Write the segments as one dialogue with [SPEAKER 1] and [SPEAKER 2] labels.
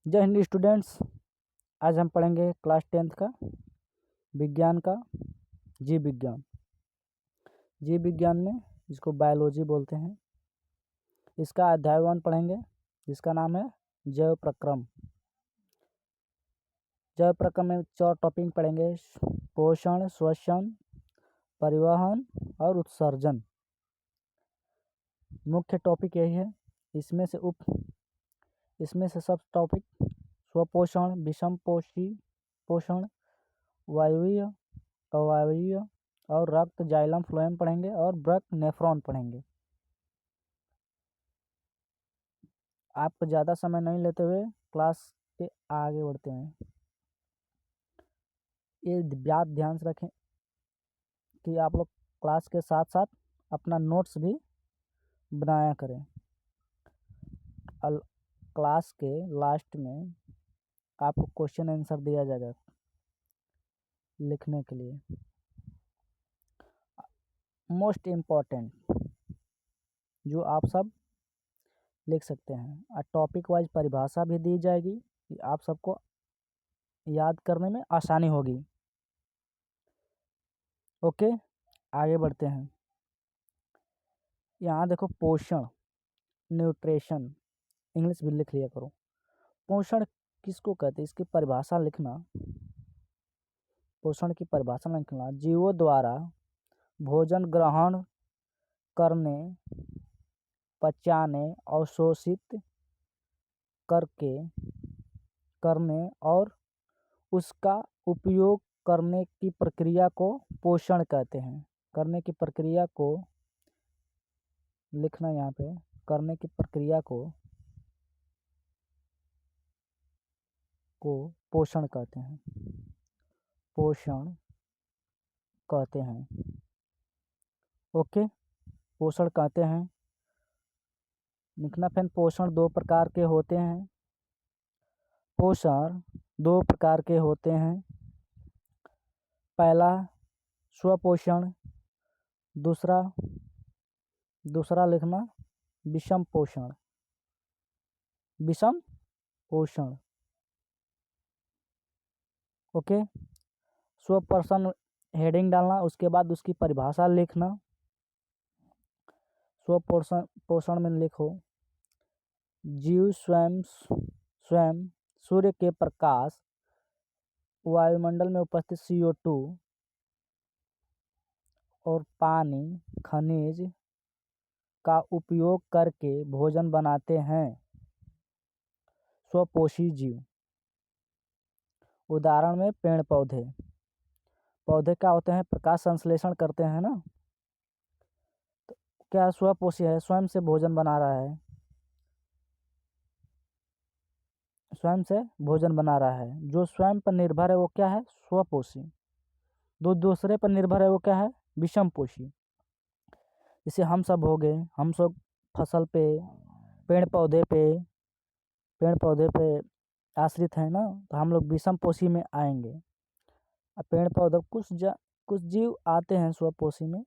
[SPEAKER 1] जय हिंद स्टूडेंट्स। आज हम पढ़ेंगे क्लास 10th का विज्ञान का जीव विज्ञान। जीव विज्ञान में जिसको बायोलॉजी बोलते हैं, इसका अध्याय 1 पढ़ेंगे जिसका नाम है जैव प्रक्रम। जैव प्रक्रम में 4 टॉपिक पढ़ेंगे: पोषण, श्वसन, परिवहन और उत्सर्जन। मुख्य टॉपिक यही है। इसमें से सब टॉपिक स्वपोषण, विषम पोषण, वायवीय, अवायवीय और रक्त जाइलम फ्लोएम पढ़ेंगे और ब्रक नेफ्रॉन पढ़ेंगे। आपको ज़्यादा समय नहीं लेते हुए क्लास के आगे बढ़ते हैं। ये बात ध्यान से रखें कि आप लोग क्लास के साथ साथ अपना नोट्स भी बनाया करें। क्लास के लास्ट में आपको क्वेश्चन आंसर दिया जाएगा लिखने के लिए। मोस्ट इम्पॉर्टेंट जो आप सब लिख सकते हैं। टॉपिक वाइज परिभाषा भी दी जाएगी कि आप सबको याद करने में आसानी होगी। ओके, आगे बढ़ते हैं। यहाँ देखो, पोषण, न्यूट्रिशन, इंग्लिश भी लिख लिया करो। पोषण किसको कहते हैं, इसकी परिभाषा लिखना। पोषण की परिभाषा लिखना: जीवों द्वारा भोजन ग्रहण करने, पचाने, अवशोषित करने और उसका उपयोग करने की प्रक्रिया को पोषण कहते हैं। करने की प्रक्रिया को लिखना यहाँ पे, करने की प्रक्रिया को पोषण कहते हैं। पोषण कहते हैं। ओके, पोषण कहते हैं लिखना। फिर पोषण 2 प्रकार के होते हैं। पोषण 2 प्रकार के होते हैं। पहला स्वपोषण, दूसरा लिखना विषम पोषण। विषम पोषण। ओके, स्वपोषण हेडिंग डालना, उसके बाद उसकी परिभाषा लिखना। स्वपोषण में लिखो: जीव स्वयं सूर्य के प्रकाश, वायुमंडल में उपस्थित CO2 और पानी, खनिज का उपयोग करके भोजन बनाते हैं। स्वपोषी जीव। उदाहरण में पेड़ पौधे क्या होते हैं, प्रकाश संश्लेषण करते हैं ना। तो क्या स्वपोषी है, स्वयं से भोजन बना रहा है, स्वयं से भोजन बना रहा है। जो स्वयं पर निर्भर है वो क्या है, स्वपोषी। जो दूसरे पर निर्भर है वो क्या है, विषम पोषी। जैसे हम सब हो गए, हम सब फसल पे, पेड़ पौधे पे आश्रित हैं ना, तो हम लोग विषम पोषी में आएंगे। अब पेड़ पौधे कुछ जीव आते हैं स्वपोषी में।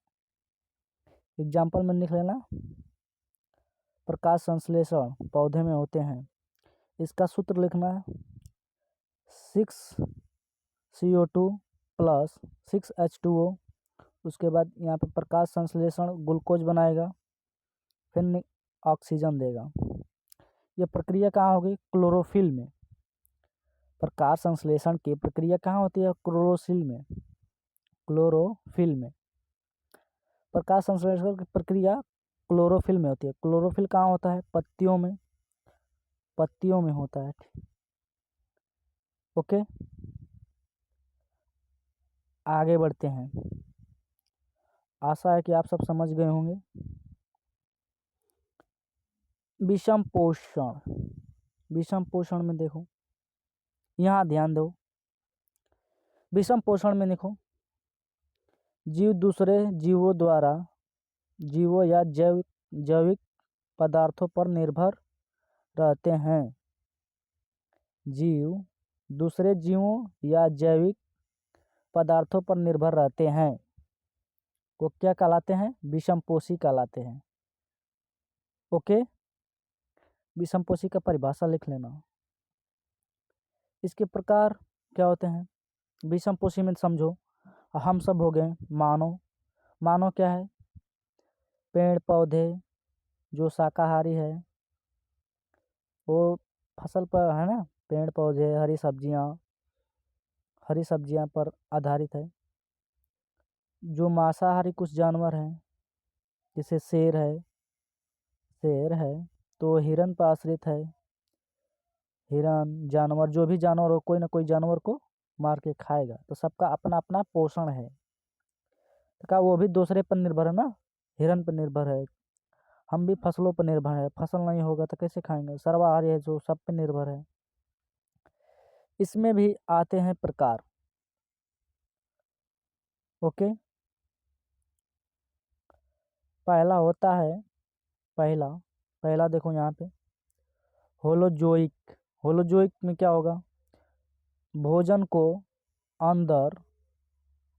[SPEAKER 1] एग्जाम्पल में लिख लेना, प्रकाश संश्लेषण पौधे में होते हैं। इसका सूत्र लिखना है 6CO2 + 6H2O। उसके बाद यहाँ पे प्रकाश संश्लेषण ग्लूकोज बनाएगा, फिर ऑक्सीजन देगा। ये प्रक्रिया कहाँ होगी, क्लोरोफिल में। प्रकाश संश्लेषण की प्रक्रिया कहाँ होती है, क्लोरोफिल में। प्रकाश संश्लेषण की प्रक्रिया क्लोरोफिल में होती है। क्लोरोफिल कहाँ होता है, पत्तियों में होता है। ओके, आगे बढ़ते हैं। आशा है कि आप सब समझ गए होंगे। विषम पोषण में देखो, यहाँ ध्यान दो। विषम पोषण में देखो, जीव दूसरे जीवों या जैविक पदार्थों पर निर्भर रहते हैं। जीव दूसरे जीवों या जैविक पदार्थों पर निर्भर रहते हैं, वो क्या कहलाते हैं, विषम पोषी कहलाते हैं। ओके, विषम पोषी का परिभाषा लिख लेना। इसके प्रकार क्या होते हैं? विषम पोषी में समझो, हम सब हो गए मानव। मानव क्या है? पेड़ पौधे जो शाकाहारी है, वो फसल पर है ना, पेड़ पौधे हरी सब्जियां पर आधारित है। जो मांसाहारी कुछ जानवर हैं, जैसे शेर है तो हिरन पर आश्रित है। हिरन जानवर, जो भी जानवर हो, कोई ना कोई जानवर को मार के खाएगा, तो सबका अपना अपना पोषण है। तो क्या वो भी दूसरे पर निर्भर है ना, हिरन पर निर्भर है। हम भी फसलों पर निर्भर है, फसल नहीं होगा तो कैसे खाएंगे? सर्वाहारी है जो सब पे निर्भर है। इसमें भी आते हैं प्रकार। ओके, पहला होता है, पहला पहला देखो यहाँ पे होलोजोइक। होलोजोइक में क्या होगा? भोजन को अंदर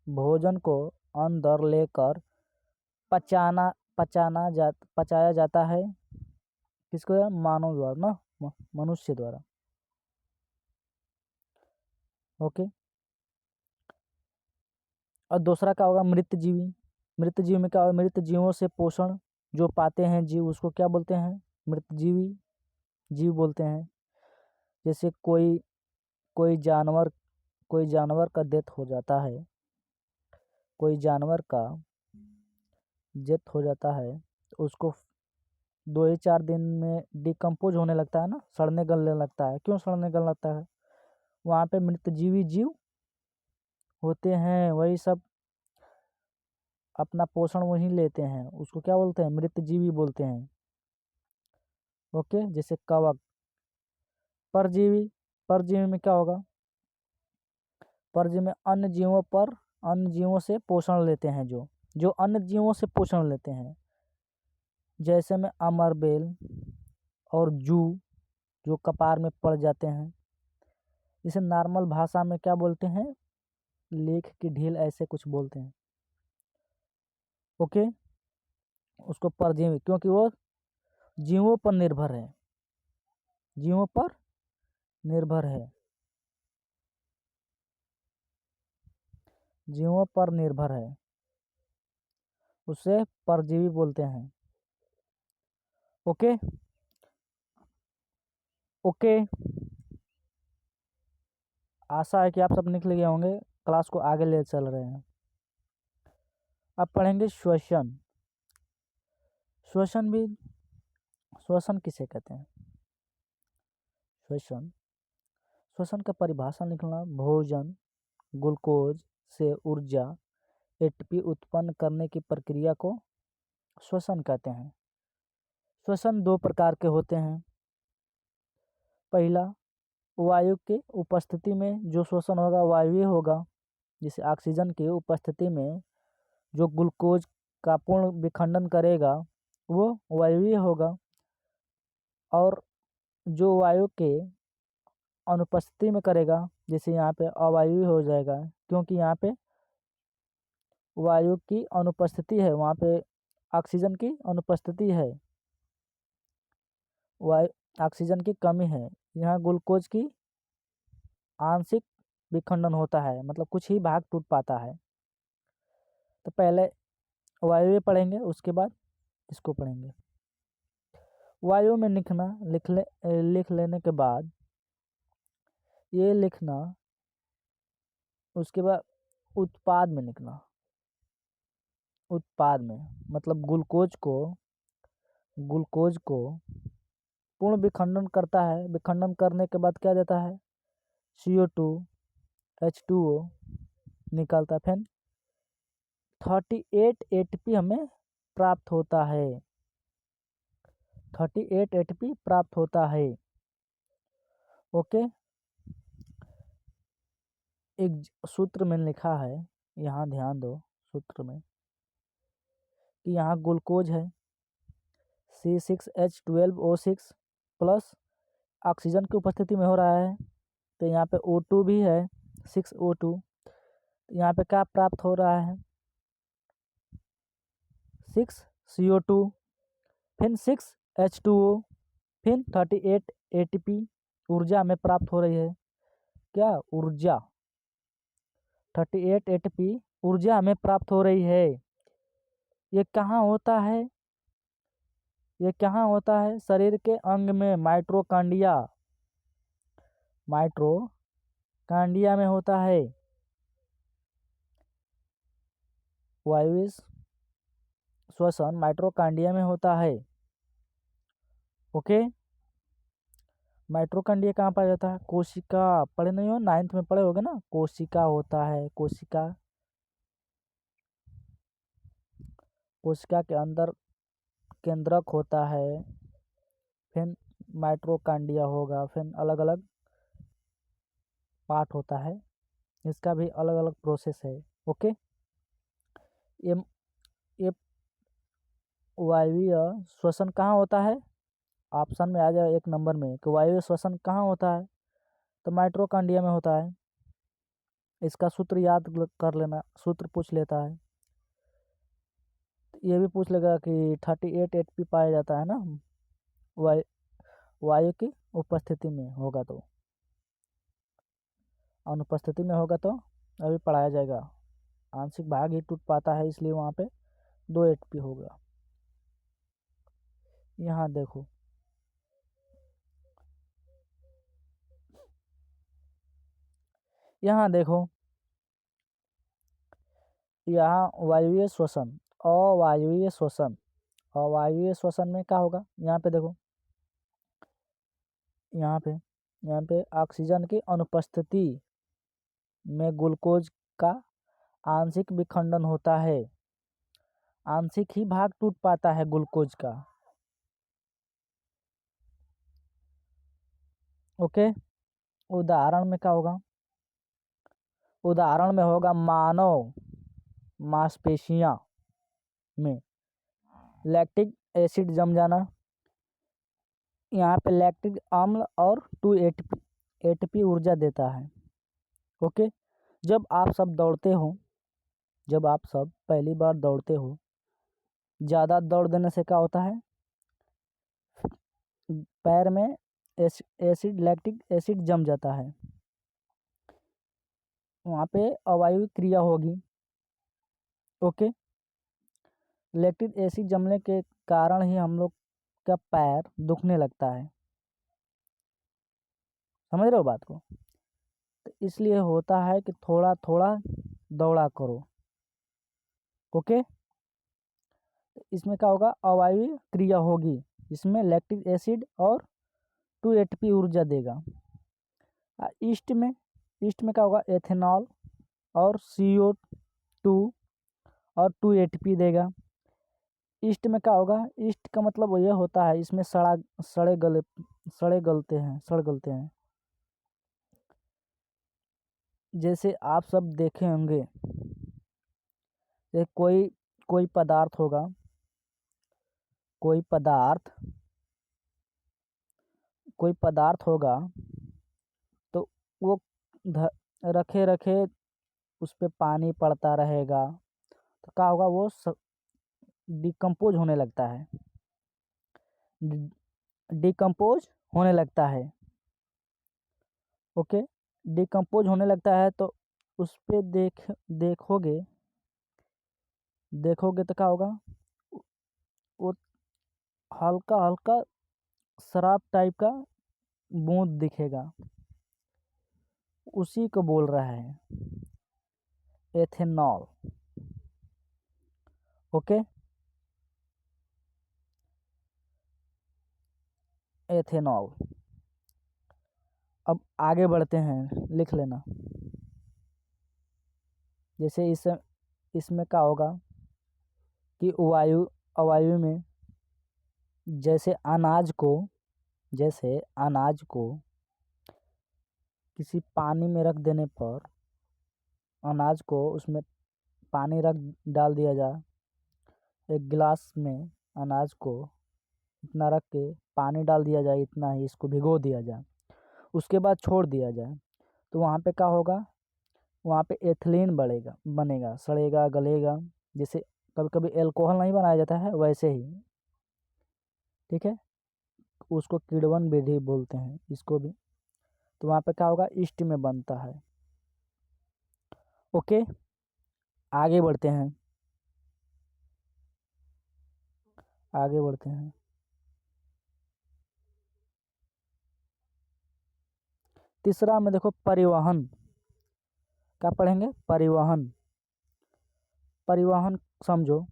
[SPEAKER 1] भोजन को अंदर लेकर पचाया जाता है। किसको? मानव द्वारा ना, मनुष्य द्वारा। ओके, और दूसरा क्या होगा? मृतजीवी। मृतजीवी में क्या होगा? मृत जीवों से पोषण जो पाते हैं जीव, उसको क्या बोलते हैं? मृतजीवी जीव बोलते हैं। जैसे कोई जानवर कोई जानवर का डेथ हो जाता है, कोई जानवर का डेथ हो जाता है तो उसको 2 ही 4 दिन में डिकम्पोज होने लगता है ना, सड़ने गलने लगता है। क्यों सड़ने गलने लगता है? वहाँ पे मृतजीवी जीव होते हैं, वही सब अपना पोषण वहीं लेते हैं, उसको क्या बोलते हैं? मृतजीवी बोलते हैं। ओके, जैसे कवक। परजीवी परजीवी में क्या होगा? परजीवी में अन्य जीवों से पोषण लेते हैं, जो अन्य जीवों से पोषण लेते हैं। जैसे में अमरबेल और जू, जो कपार में पड़ जाते हैं। इसे नॉर्मल भाषा में क्या बोलते हैं? लेख की ढील, ऐसे कुछ बोलते हैं। ओके, उसको परजीवी, क्योंकि वो जीवों पर निर्भर है, जीवों पर निर्भर है, जीवों पर निर्भर है, उसे परजीवी बोलते हैं। ओके ओके, आशा है कि आप सब निकल गए होंगे, क्लास को आगे ले चल रहे हैं। अब पढ़ेंगे श्वसन। श्वसन भी, श्वसन किसे कहते हैं? श्वसन श्वसन का परिभाषा लिखना। भोजन ग्लूकोज से ऊर्जा एटीपी उत्पन्न करने की प्रक्रिया को श्वसन कहते हैं। श्वसन 2 प्रकार के होते हैं। पहला, वायु की उपस्थिति में जो श्वसन होगा वायवीय होगा, जैसे ऑक्सीजन की उपस्थिति में जो ग्लूकोज का पूर्ण विखंडन करेगा वो वायवीय होगा। और जो वायु के अनुपस्थिति में करेगा, जैसे यहाँ पे अवायवीय हो जाएगा, क्योंकि यहाँ पे वायु की अनुपस्थिति है, वहाँ पे ऑक्सीजन की अनुपस्थिति है, वायु ऑक्सीजन की कमी है। यहाँ ग्लूकोज की आंशिक विखंडन होता है, मतलब कुछ ही भाग टूट पाता है। तो पहले वायु पढ़ेंगे, उसके बाद इसको पढ़ेंगे। वायु में लिख लेने के बाद ये लिखना, उसके बाद उत्पाद में लिखना। उत्पाद में मतलब ग्लूकोज को पूर्ण विखंडन करता है। विखंडन करने के बाद क्या देता है? CO2 H2O निकलता है। फिर 38 ATP हमें प्राप्त होता है। 38 ATP प्राप्त होता है। ओके, एक सूत्र में लिखा है, यहाँ ध्यान दो सूत्र में, कि यहाँ ग्लूकोज है C6H12O6 प्लस ऑक्सीजन की उपस्थिति में हो रहा है, तो यहाँ पे O2 भी है 6O2। यहाँ पे क्या प्राप्त हो रहा है? 6CO2, फिर 6H2O, फिर 38 ATP ऊर्जा हमें प्राप्त हो रही है। क्या ऊर्जा 38 ATP ऊर्जा हमें प्राप्त हो रही है। ये कहाँ होता है? ये कहाँ होता है? शरीर के अंग में माइट्रोकांडिया में होता है। वायवीय श्वसन माइट्रोकांडिया में होता है। ओके, माइट्रोकांडिया कहाँ पाया जाता है? कोशिका, पढ़े नहीं हो? 9th में पढ़े होगे ना, कोशिका होता है। कोशिका के अंदर केंद्रक होता है, फिर माइट्रोकांडिया होगा, फिर अलग अलग पार्ट होता है, इसका भी अलग अलग प्रोसेस है। ओके, ये ये वायवीय श्वसन कहाँ होता है? ऑप्शन में आ जाए 1 नंबर में कि वायवीय श्वसन कहाँ होता है, तो माइट्रोकांडिया में होता है। इसका सूत्र याद कर लेना, सूत्र पूछ लेता है। ये भी पूछ लेगा कि 38 ATP पाया जाता है ना वायु की उपस्थिति में होगा तो, अनुपस्थिति में होगा तो अभी पढ़ाया जाएगा। आंशिक भाग ही टूट पाता है, इसलिए वहाँ पे 2 ATP होगा। यहाँ देखो, यहाँ वायवीय श्वसन, अवायवीय श्वसन। अवायवीय श्वसन में क्या होगा? यहाँ पे देखो, यहाँ पे ऑक्सीजन की अनुपस्थिति में ग्लूकोज का आंशिक विखंडन होता है। आंशिक ही भाग टूट पाता है ग्लूकोज का। ओके, उदाहरण में क्या होगा? उदाहरण में होगा मानव मांसपेशियां में लैक्टिक एसिड जम जाना। यहाँ पे लैक्टिक अम्ल और 2 ATP ऊर्जा देता है। ओके, जब आप सब पहली बार दौड़ते हो, ज़्यादा दौड़ देने से क्या होता है? पैर में लैक्टिक एसिड जम जाता है, वहाँ पे अवायवीय क्रिया होगी। ओके, लैक्टिक एसिड जमने के कारण ही हम लोग का पैर दुखने लगता है। समझ रहे हो बात को? तो इसलिए होता है कि थोड़ा थोड़ा दौड़ा करो। ओके, इसमें क्या होगा? अवायवीय क्रिया होगी, इसमें लैक्टिक एसिड और 2 ATP ऊर्जा देगा। ईस्ट में क्या होगा? एथेनॉल और CO2 और 2 ATP देगा। ईस्ट में क्या होगा? ईस्ट का मतलब यह होता है, इसमें सड़ गलते हैं। जैसे आप सब देखे होंगे, कोई पदार्थ होगा, कोई पदार्थ होगा, तो वो रखे रखे उस पर पानी पड़ता रहेगा, तो क्या होगा? वो डिकम्पोज होने लगता है। ओके, डिकम्पोज होने लगता है, तो उस पे देखोगे तो क्या होगा? वो हल्का हल्का शराब टाइप का बूंद दिखेगा, उसी को बोल रहा है एथेनॉल। Okay, ethanol. अब आगे बढ़ते हैं, लिख लेना। जैसे इसमें क्या होगा कि अवायु में जैसे अनाज को किसी पानी में रख देने पर, अनाज को उसमें पानी डाल दिया जाए, एक गिलास में अनाज को इतना रख के पानी डाल दिया जाए, इतना ही इसको भिगो दिया जाए, उसके बाद छोड़ दिया जाए, तो वहाँ पे क्या होगा? वहाँ पे एथिलीन बनेगा, सड़ेगा, गलेगा। जैसे कभी कभी एल्कोहल नहीं बनाया जाता है, वैसे ही। ठीक है, उसको किण्वन विधि बोलते हैं इसको भी। तो वहाँ पे क्या होगा, ईस्ट में बनता है। ओके, आगे बढ़ते हैं, आगे बढ़ते हैं। तीसरा में देखो परिवहन, क्या पढ़ेंगे, परिवहन। परिवहन समझो,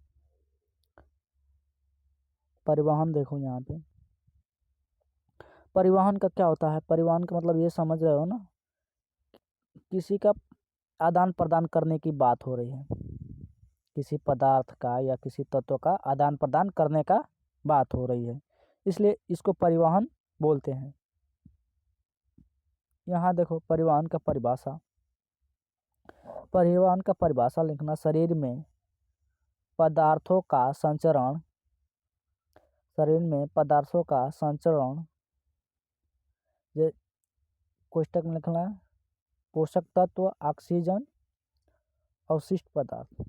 [SPEAKER 1] परिवहन देखो यहाँ पे परिवहन का क्या होता है। परिवहन का मतलब ये समझ रहे हो ना, किसी का आदान प्रदान करने की बात हो रही है, किसी पदार्थ का या किसी तत्व का आदान प्रदान करने का बात हो रही है, इसलिए इसको परिवहन बोलते हैं। यहाँ देखो परिवहन का परिभाषा, परिवहन का परिभाषा लिखना, शरीर में पदार्थों का संचरण, शरीर में पदार्थों का संचरण, ये कोष्टक में लिखना है, पोषक तत्व, ऑक्सीजन, अवशिष्ट पदार्थ,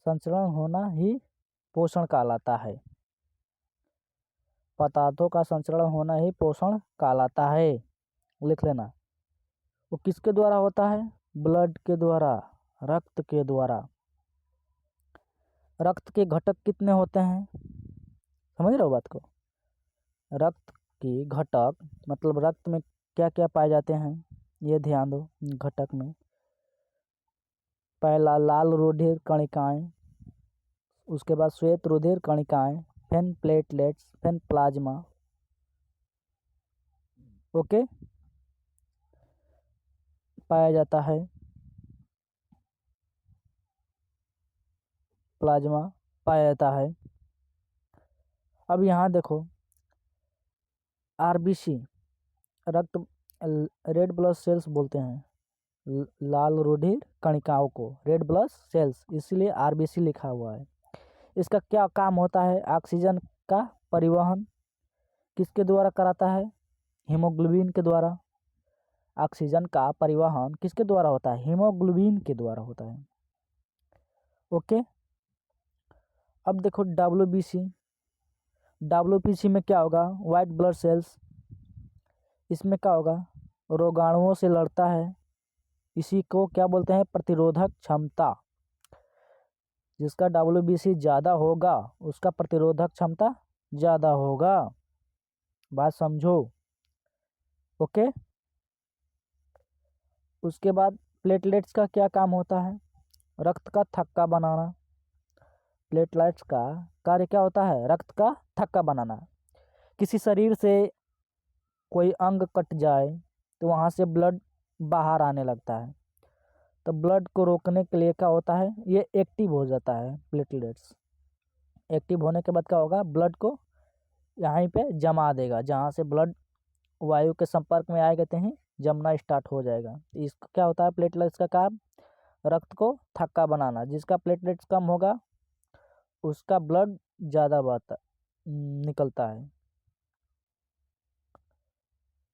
[SPEAKER 1] संचरण होना ही पोषण कहलाता है। पदार्थों का संचरण होना ही पोषण कहलाता है, लिख लेना। वो किसके द्वारा होता है, ब्लड के द्वारा, रक्त के द्वारा। रक्त के घटक कितने होते हैं, समझ रहे हो बात को। रक्त के घटक मतलब रक्त में क्या क्या पाए जाते हैं, ये ध्यान दो। घटक में पहला लाल रुधिर कणिकाएं, उसके बाद श्वेत रुधिर कणिकाएं, फिर प्लेटलेट्स, फिर प्लाज्मा। ओके, पाया जाता है, प्लाज्मा पाया जाता है। अब यहाँ देखो आरबीसी, रक्त, रेड ब्लड सेल्स बोलते हैं लाल रुधिर कणिकाओं को, रेड ब्लड सेल्स, इसलिए आरबीसी लिखा हुआ है। इसका क्या काम होता है, ऑक्सीजन का परिवहन किसके द्वारा कराता है, हीमोग्लोबिन के द्वारा। ऑक्सीजन का परिवहन किसके द्वारा होता है, हीमोग्लोबिन के द्वारा होता है। ओके, अब देखो डब्ल्यूबीसी, डब्ल्यूबीसी में क्या होगा, वाइट ब्लड सेल्स, इसमें क्या होगा, रोगाणुओं से लड़ता है, इसी को क्या बोलते हैं, प्रतिरोधक क्षमता। जिसका डब्ल्यूबीसी ज़्यादा होगा उसका प्रतिरोधक क्षमता ज़्यादा होगा, बात समझो। ओके, उसके बाद प्लेटलेट्स का क्या काम होता है, रक्त का थक्का बनाना। प्लेटलेट्स का कार्य क्या होता है, रक्त का थक्का बनाना। किसी शरीर से कोई अंग कट जाए तो वहाँ से ब्लड बाहर आने लगता है, तो ब्लड को रोकने के लिए क्या होता है, ये एक्टिव हो जाता है प्लेटलेट्स। एक्टिव होने के बाद क्या होगा, ब्लड को यहीं पे जमा देगा, जहाँ से ब्लड वायु के संपर्क में आएगा तो ही जमना स्टार्ट हो जाएगा। इसका क्या होता है, प्लेटलेट्स का काम रक्त को थक्का बनाना। जिसका प्लेटलेट्स कम होगा उसका ब्लड ज़्यादा बहता निकलता है।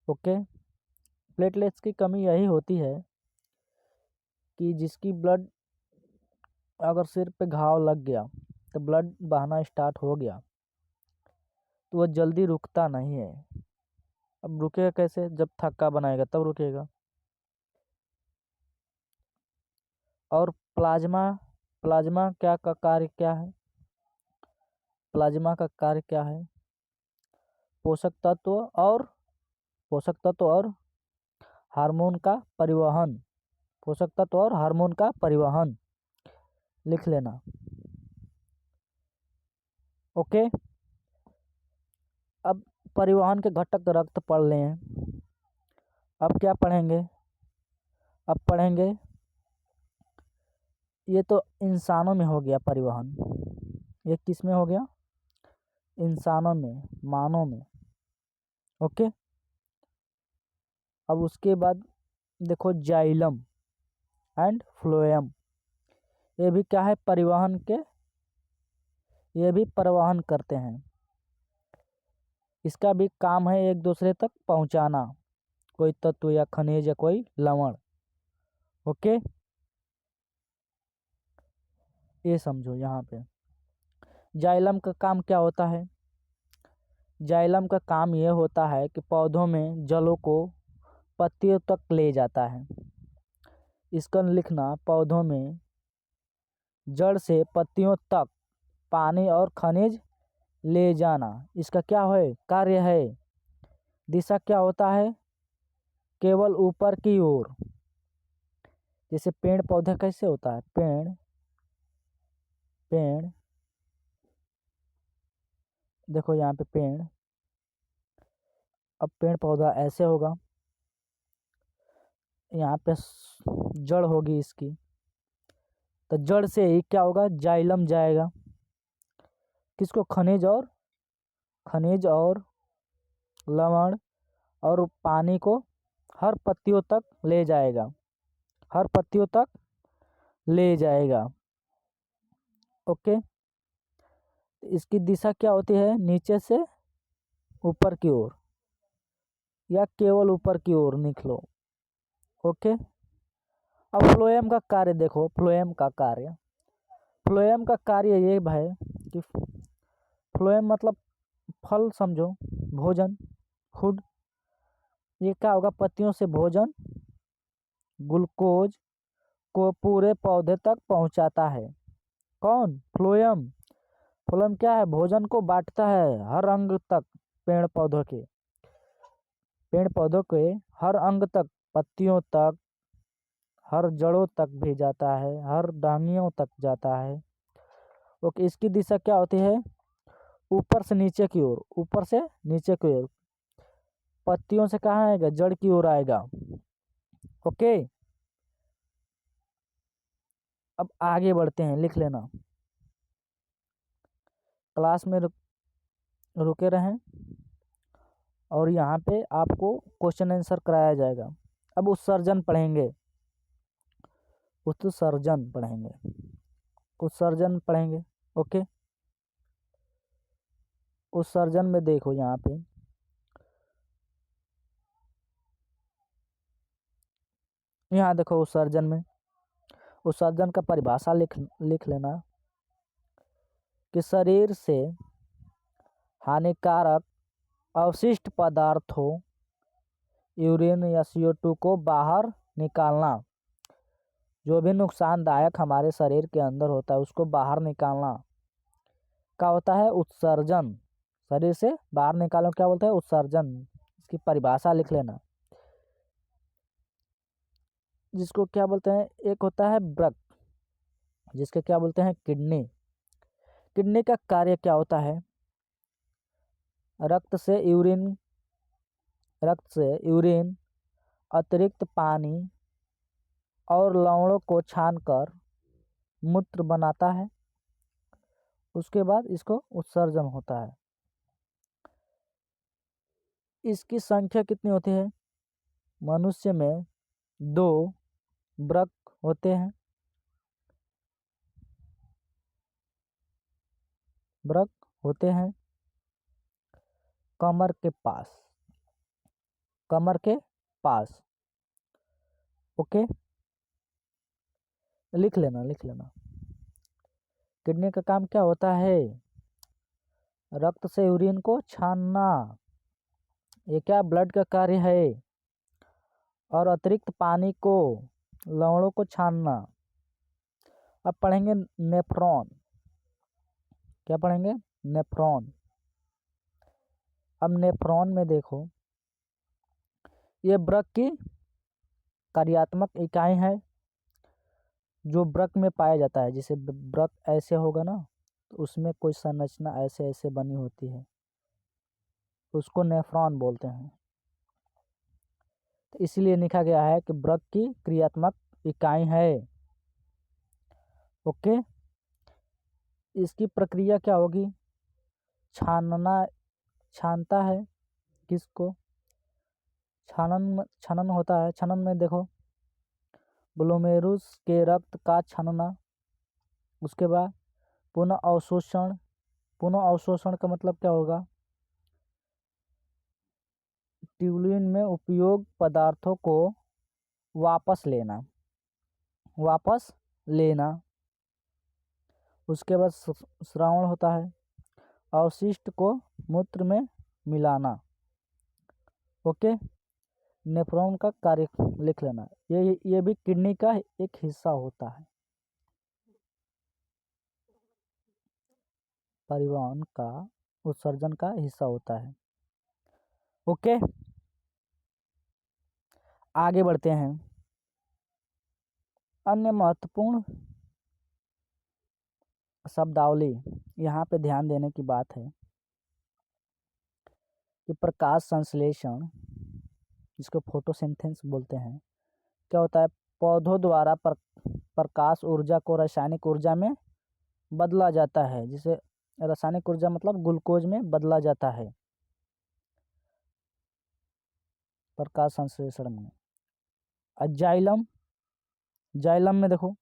[SPEAKER 1] ओके, प्लेटलेट्स की कमी यही होती है कि जिसकी ब्लड, अगर सिर पे घाव लग गया तो ब्लड बहना स्टार्ट हो गया तो वह जल्दी रुकता नहीं है। अब रुकेगा कैसे, जब थक्का बनाएगा तब रुकेगा। और प्लाज्मा, प्लाज्मा क्या का कार्य क्या है, प्लाज्मा का कार्य क्या है, पोषक तत्व और पोषक तत्व और हार्मोन का परिवहन, पोषक तत्व और हार्मोन का परिवहन, लिख लेना। ओके, अब परिवहन के घटक रक्त पढ़ लें। अब क्या पढ़ेंगे, अब पढ़ेंगे, ये तो इंसानों में हो गया परिवहन, ये किस में हो गया, इंसानों में, मानव में। ओके, अब उसके बाद देखो जाइलम एंड फ्लोएम, ये भी क्या है, परिवहन के, ये भी परिवहन करते हैं। इसका भी काम है एक दूसरे तक पहुंचाना, कोई तत्व या खनिज या कोई लवण। ओके, ये समझो यहाँ पे जाइलम का काम क्या होता है, जाइलम का काम यह होता है कि पौधों में जलों को पत्तियों तक ले जाता है। इसका लिखना पौधों में जड़ से पत्तियों तक पानी और खनिज ले जाना इसका क्या है कार्य है। दिशा क्या होता है केवल ऊपर की ओर। जैसे पेड़ पौधा कैसे होता है पेड़ देखो यहाँ पे पेड़, अब पेड़ पौधा ऐसे होगा, यहाँ पे जड़ होगी इसकी, तो जड़ से ही क्या होगा जाइलम जाएगा किसको खनिज और लवण और पानी को हर पत्तियों तक ले जाएगा, हर पत्तियों तक ले जाएगा। ओके, इसकी दिशा क्या होती है नीचे से ऊपर की ओर या केवल ऊपर की ओर निकलो। ओके, अब फ्लोएम का कार्य देखो। फ्लोएम का कार्य ये है कि फ्लोएम मतलब फल समझो, भोजन, फूड। ये क्या होगा पत्तियों से भोजन ग्लूकोज को पूरे पौधे तक पहुंचाता है। कौन फ्लोएम क्या है भोजन को बांटता है हर अंग तक, पेड़ पौधों के हर अंग तक, पत्तियों तक, हर जड़ों तक भी जाता है, हर डांगियों तक जाता है। ओके, इसकी दिशा क्या होती है ऊपर से नीचे की ओर, पत्तियों से कहाँ आएगा जड़ की ओर आएगा। ओके, अब आगे बढ़ते हैं, लिख लेना। क्लास में रुके रहें और यहाँ पे आपको क्वेश्चन आंसर कराया जाएगा। अब उत्सर्जन पढ़ेंगे, ओके। उत्सर्जन में देखो यहाँ पे देखो उत्सर्जन का परिभाषा लिख लेना कि शरीर से हानिकारक अवशिष्ट पदार्थों यूरिन या CO2 को बाहर निकालना। जो भी नुकसानदायक हमारे शरीर के अंदर होता है उसको बाहर निकालना का होता है उत्सर्जन। शरीर से बाहर निकालो क्या बोलते हैं उत्सर्जन। इसकी परिभाषा लिख लेना, जिसको क्या बोलते हैं एक होता है वृक्क, जिसके क्या बोलते हैं किडनी का कार्य क्या होता है रक्त से यूरिन अतिरिक्त पानी और लवणों को छानकर मूत्र बनाता है। उसके बाद इसको उत्सर्जन होता है। इसकी संख्या कितनी होती है मनुष्य में 2 वृक्क होते हैं, कमर के पास। ओके, लिख लेना। किडनी का काम क्या होता है रक्त से यूरिन को छानना, ये क्या ब्लड का कार्य है, और अतिरिक्त पानी को लवणों को छानना। अब पढ़ेंगे नेफ्रॉन। क्या पढ़ेंगे नेफ्रॉन। अब नेफ्रॉन में देखो ये वृक्क की कार्यात्मक इकाई है जो वृक्क में पाया जाता है। जैसे वृक्क ऐसे होगा ना तो उसमें कोई संरचना ऐसे बनी होती है, उसको नेफ्रॉन बोलते हैं। तो इसलिए लिखा गया है कि वृक्क की क्रियात्मक इकाई है। ओके, इसकी प्रक्रिया क्या होगी छानता है किसको छनन होता है। छनन में देखो ग्लोमेरुलस के रक्त का छनना, उसके बाद पुनः अवशोषण का मतलब क्या होगा ट्यूलिन में उपयोग पदार्थों को वापस लेना। उसके बाद श्रावण होता है, अवशिष्ट को मूत्र में मिलाना। ओके, नेफ्रॉन का कार्य लिख लेना। ये भी किडनी का एक हिस्सा होता है, परिवहन का, उत्सर्जन का हिस्सा होता है। ओके, आगे बढ़ते हैं। अन्य महत्वपूर्ण शब्दावली, यहाँ पे ध्यान देने की बात है कि प्रकाश संश्लेषण, जिसको फोटोसिंथेसिस बोलते हैं, क्या होता है? पौधों द्वारा प्रकाश ऊर्जा को रासायनिक ऊर्जा में बदला जाता है, जिसे रासायनिक ऊर्जा मतलब ग्लूकोज में बदला जाता है प्रकाश संश्लेषण में। जाइलम, जाइलम में देखो,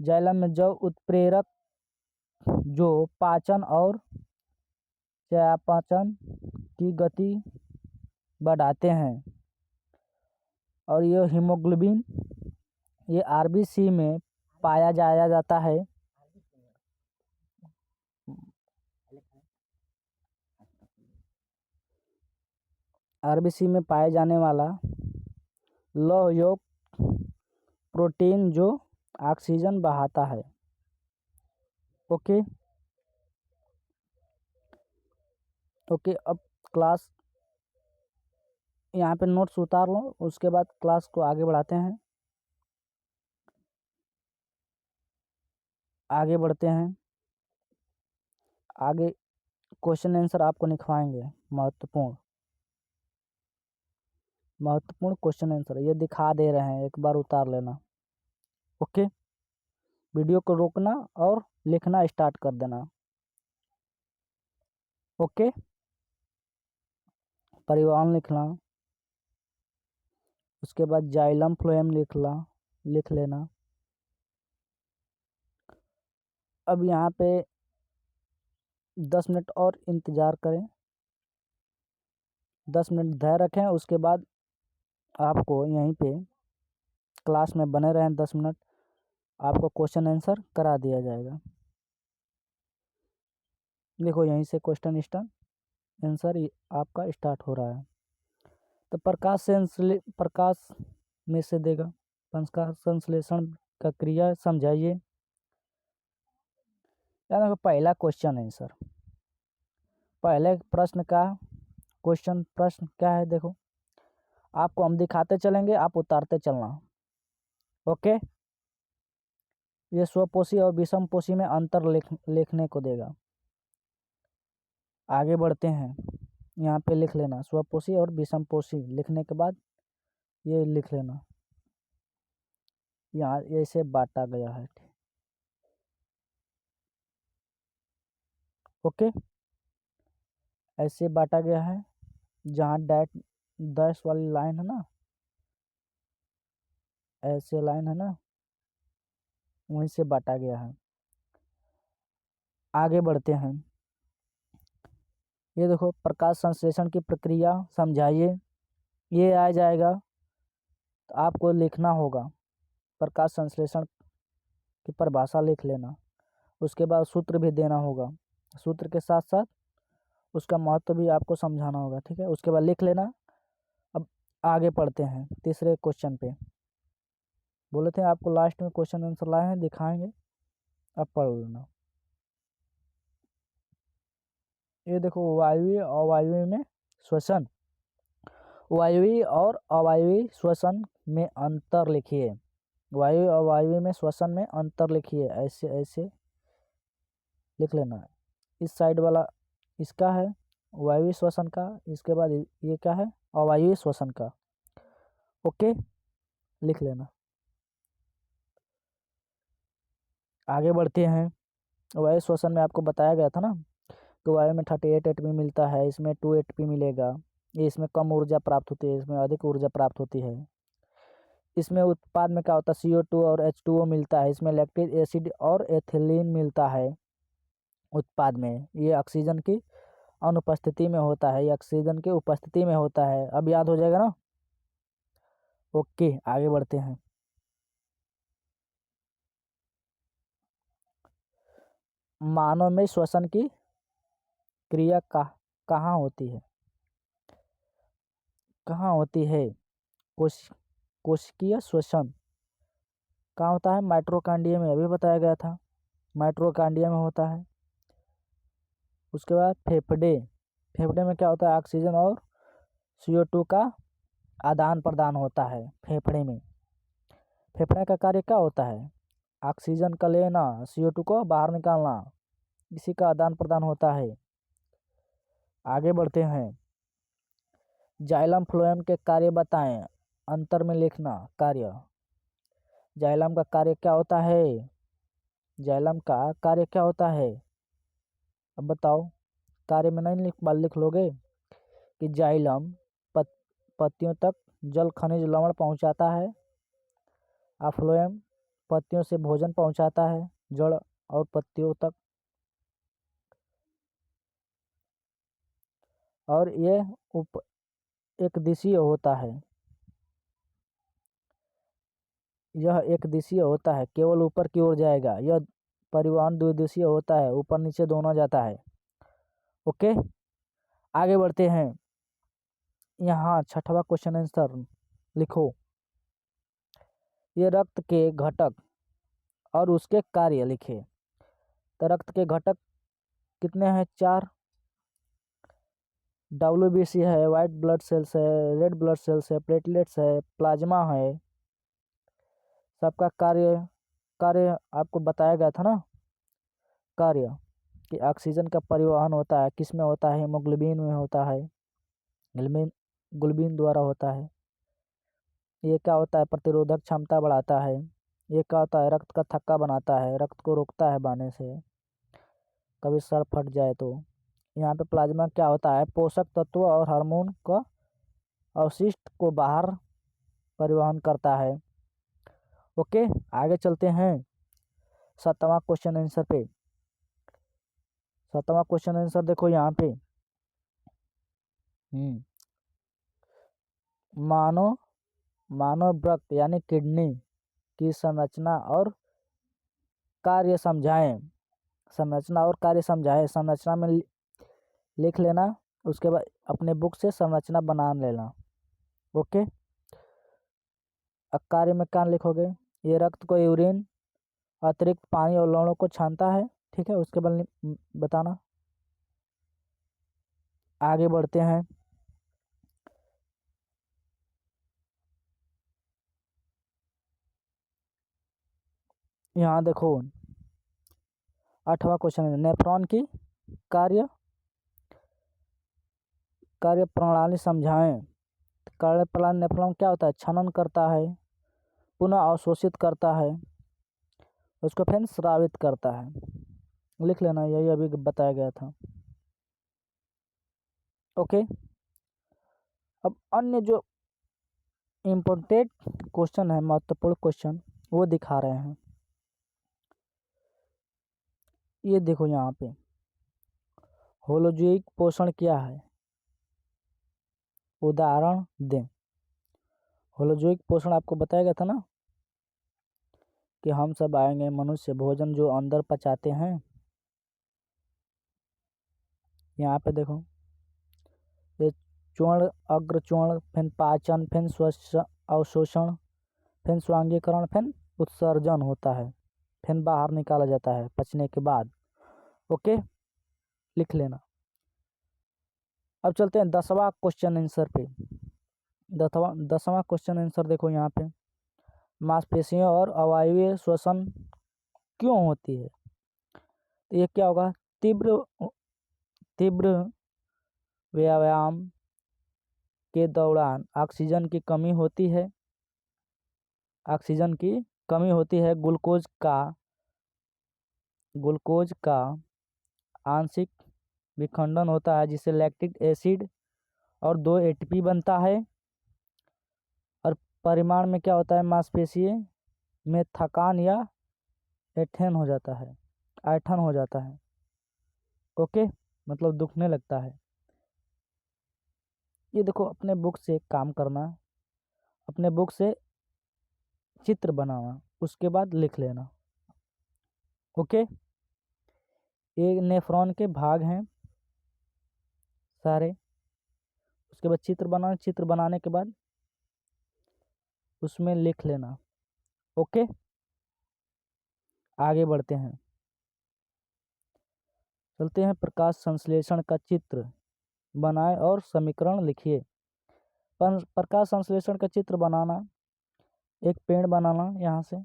[SPEAKER 1] जाइलम में जैव उत्प्रेरक जो पाचन और चयापचय की गति बढ़ाते हैं, और ये हीमोग्लोबिन, ये आरबीसी में पाया जाता है। आरबीसी में पाए जाने वाला लौह युक्त प्रोटीन जो ऑक्सीजन बहाता है। ओके, ओके, अब क्लास यहाँ पे नोट्स उतार लो, उसके बाद क्लास को आगे बढ़ाते हैं। आगे बढ़ते हैं, आगे क्वेश्चन आंसर आपको लिखवाएंगे। महत्वपूर्ण क्वेश्चन आंसर ये दिखा दे रहे हैं, एक बार उतार लेना। ओके, वीडियो को रोकना और लिखना स्टार्ट कर देना। ओके, परिवहन लिखना, उसके बाद जाइलम फ्लोएम लिख लेना। अब यहाँ पे 10 मिनट और इंतज़ार करें, 10 मिनट धैर्य रखें, उसके बाद आपको यहीं पे क्लास में बने रहें 10 मिनट, आपको क्वेश्चन आंसर करा दिया जाएगा। देखो यहीं से क्वेश्चन आंसर आपका स्टार्ट हो रहा है। तो प्रकाश में से देगा, प्रकाश संश्लेषण का क्रिया समझाइए। यानी पहला क्वेश्चन आंसर, पहले प्रश्न का प्रश्न क्या है? देखो, आपको हम दिखाते चलेंगे, आप उतारते चलना। ओके, ये स्वपोषी और विषमपोषी में अंतर लिखने को देगा। आगे बढ़ते हैं, यहाँ पे लिख लेना स्वपोषी और विषमपोषी, लिखने के बाद ये लिख लेना, यहाँ ऐसे बांटा गया है। ओके, ऐसे बांटा गया है, जहाँ डैश वाली लाइन है ना, ऐसे लाइन है ना, वहीं से बांटा गया है। आगे बढ़ते हैं, ये देखो प्रकाश संश्लेषण की प्रक्रिया समझाइए, ये आ जाएगा। तो आपको लिखना होगा प्रकाश संश्लेषण की परिभाषा लिख लेना, उसके बाद सूत्र भी देना होगा, सूत्र के साथ साथ उसका महत्व भी आपको समझाना होगा। ठीक है, उसके बाद लिख लेना। अब आगे पढ़ते हैं तीसरे क्वेश्चन पे। बोले थे आपको लास्ट में क्वेश्चन आंसर लाए हैं, दिखाएंगे, अब पढ़ लेना। ये देखो, वायवीय और अवायवीय में श्वसन, वायवीय और अवायवीय श्वसन में अंतर लिखिए। वायु और अवायवीय में श्वसन में अंतर लिखिए, ऐसे ऐसे लिख लेना है। इस साइड वाला इसका है वायवीय श्वसन का, इसके बाद ये क्या है? अवायवीय श्वसन का। ओके, लिख लेना। आगे बढ़ते हैं, वायु श्वसन में आपको बताया गया था ना कि वायु में 38 एटपी मिलता है, इसमें 2 एटपी मिलेगा। ये इसमें कम ऊर्जा प्राप्त होती है, इसमें अधिक ऊर्जा प्राप्त होती है। इसमें उत्पाद में क्या होता है? CO2 और H2O मिलता है, इसमें लैक्टिक एसिड और एथिलीन मिलता है उत्पाद में। ये ऑक्सीजन की अनुपस्थिति में होता है, ये ऑक्सीजन की उपस्थिति में होता है। अब याद हो जाएगा ना? ओके, आगे बढ़ते हैं। मानव में श्वसन की क्रिया का कहाँ होती है? कहाँ होती है? कोशिकीय श्वसन कहाँ होता है? माइटोकॉन्ड्रिया में, अभी बताया गया था, माइटोकॉन्ड्रिया में होता है। उसके बाद फेफड़े, फेफड़े में क्या होता है? ऑक्सीजन और CO2 का आदान प्रदान होता है फेफड़े में। फेफड़े का कार्य क्या होता है? ऑक्सीजन का लेना, CO2 को बाहर निकालना, इसी का आदान प्रदान होता है। आगे बढ़ते हैं। जाइलम फ्लोएम के कार्य बताएं, अंतर में लिखना कार्य। जाइलम का कार्य क्या होता है? जाइलम का कार्य क्या होता है? अब बताओ, कार्य में नहीं लिख लोगे कि जाइलम पत्तियों तक जल खनिज लवण पहुंचाता है, फ्लोएम पत्तियों से भोजन पहुंचाता है जड़ और पत्तियों तक, और ये एक दिशीय होता है। यह एक दिशीय होता है, केवल ऊपर की ओर जाएगा। यह परिवहन द्विदिशीय होता है, ऊपर नीचे दोनों जाता है। ओके, आगे बढ़ते हैं। यहाँ छठवां क्वेश्चन आंसर लिखो। ये रक्त के घटक और उसके कार्य लिखे। तो रक्त के घटक कितने हैं? 4। WBC है, वाइट ब्लड सेल्स है, रेड ब्लड सेल्स है, प्लेटलेट्स है, प्लाज्मा है। सबका कार्य कार्य आपको बताया गया था ना। कार्य कि ऑक्सीजन का परिवहन होता है, किस में होता है? हीमोग्लोबिन में होता है, ग्लोबिन द्वारा होता है। ये क्या होता है? प्रतिरोधक क्षमता बढ़ाता है। ये क्या होता है? रक्त का थक्का बनाता है, रक्त को रोकता है बहने से, कभी सर फट जाए तो। यहाँ पे प्लाज्मा क्या होता है? पोषक तत्व और हार्मोन का अवशिष्ट को बाहर परिवहन करता है। ओके, आगे चलते हैं 7वां क्वेश्चन आंसर पे। 7वां क्वेश्चन आंसर देखो यहाँ पे। मानव वृक्क यानी किडनी की संरचना और कार्य समझाएं। संरचना और कार्य समझाएं। संरचना में लिख लेना, उसके बाद अपने बुक से संरचना बना लेना। ओके, अब कार्य में क्या लिखोगे? ये रक्त को यूरिन, अतिरिक्त पानी और लवणों को छानता है। ठीक है, उसके बाद बताना। आगे बढ़ते हैं। यहाँ देखो 8वां क्वेश्चन है, नेफ्रॉन की कार्य प्रणाली समझाएं। कार्य प्रणाली नेफ्रॉन क्या होता है? छनन करता है, पुनः अवशोषित करता है, उसको फिर स्रावित करता है। लिख लेना, यही अभी बताया गया था। ओके, अब अन्य जो इम्पोर्टेंट क्वेश्चन है, महत्वपूर्ण क्वेश्चन, वो दिखा रहे हैं। ये देखो यहाँ पे, होलोजोइक पोषण क्या है? उदाहरण दें। होलोजोइक पोषण आपको बताया गया था ना कि हम सब आएंगे मनुष्य भोजन जो अंदर पचाते हैं। यहाँ पे देखो, ये चूर्ण, अग्रचूर्ण, फिर पाचन, फिर अवशोषण, फिर स्वांगीकरण, फिर उत्सर्जन होता है, फिर बाहर निकाला जाता है पचने के बाद। ओके, लिख लेना। अब चलते हैं 10वां क्वेश्चन आंसर पे। 10वां क्वेश्चन आंसर देखो यहाँ पे, मांसपेशियों और अवायवीय श्वसन क्यों होती है? तो ये क्या होगा? तीव्र तीव्र व्यायाम के दौरान ऑक्सीजन की कमी होती है। ऑक्सीजन की कमी होती है। ग्लूकोज का आंशिक विखंडन होता है, जिससे लैक्टिक एसिड और 2 ATP बनता है। और परिमाण में क्या होता है? मांसपेशी में थकान या ऐंठन हो जाता है। ओके, मतलब दुखने लगता है। ये देखो, अपने बुक से काम करना, अपने बुक से चित्र बनाना, उसके बाद लिख लेना। ओके, ये नेफ्रॉन के भाग हैं, सारे। उसके बाद चित्र बनाना, चित्र बनाने के बाद उसमें लिख लेना। ओके, आगे बढ़ते हैं, चलते हैं। प्रकाश संश्लेषण का चित्र बनाए और समीकरण लिखिए। प्रकाश संश्लेषण का चित्र बनाना, एक पेड़ बनाना, यहाँ से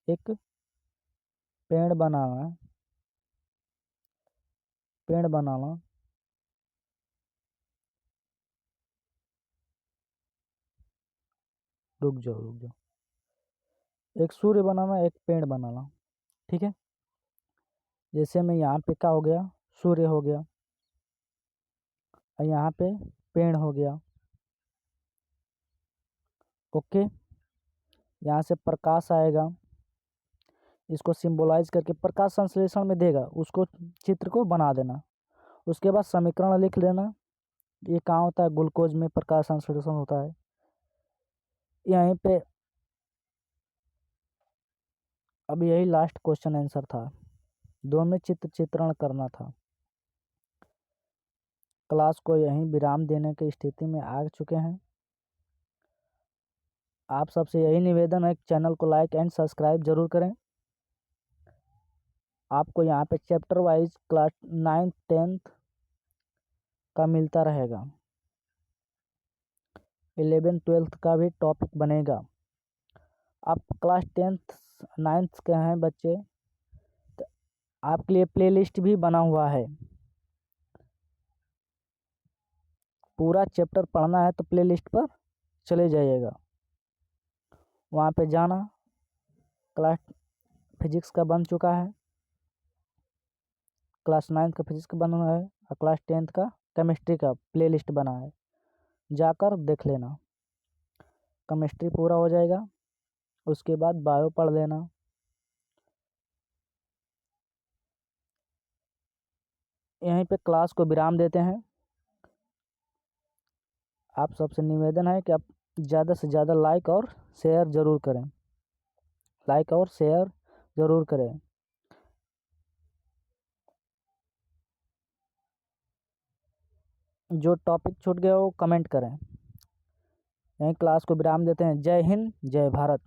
[SPEAKER 1] एक पेड़ बनाना, पेड़ बनाना, रुक जाओ, एक सूर्य बनाना, एक पेड़ बनाना, ठीक है। जैसे मैं यहाँ पे क्या हो गया, सूर्य हो गया, और यहाँ पे पेड़ हो गया। ओके, यहाँ से प्रकाश आएगा, इसको सिंबलाइज करके प्रकाश संश्लेषण में देगा, उसको चित्र को बना देना। उसके बाद समीकरण लिख लेना। ये कहाँ होता है, ग्लूकोज में प्रकाश संश्लेषण होता है। यहीं पे अब यही लास्ट क्वेश्चन आंसर था, दो में चित्रण करना था। क्लास को यहीं विराम देने की स्थिति में आ चुके हैं। आप सबसे यही निवेदन है कि चैनल को लाइक एंड सब्सक्राइब जरूर करें। आपको यहाँ पे chapter wise class 9th 10th का मिलता रहेगा, 11th 12th का भी टॉपिक बनेगा। आप क्लास 10th 9th के हैं बच्चे, तो आपके लिए प्लेलिस्ट भी बना हुआ है। पूरा चैप्टर पढ़ना है तो प्लेलिस्ट पर चले जाइएगा, वहाँ पे जाना। क्लास फिजिक्स का बन चुका है, क्लास 9th का फिजिक्स का बना है, और क्लास 10th का केमिस्ट्री का प्लेलिस्ट बना है, जाकर देख लेना। केमिस्ट्री पूरा हो जाएगा, उसके बाद बायो पढ़ लेना। यहीं पे क्लास को विराम देते हैं। आप सबसे निवेदन है कि आप ज़्यादा से ज़्यादा लाइक और शेयर ज़रूर करें, लाइक और शेयर ज़रूर करें। जो टॉपिक छूट गया वो कमेंट करें। यहीं क्लास को विराम देते हैं। जय हिंद, जय भारत।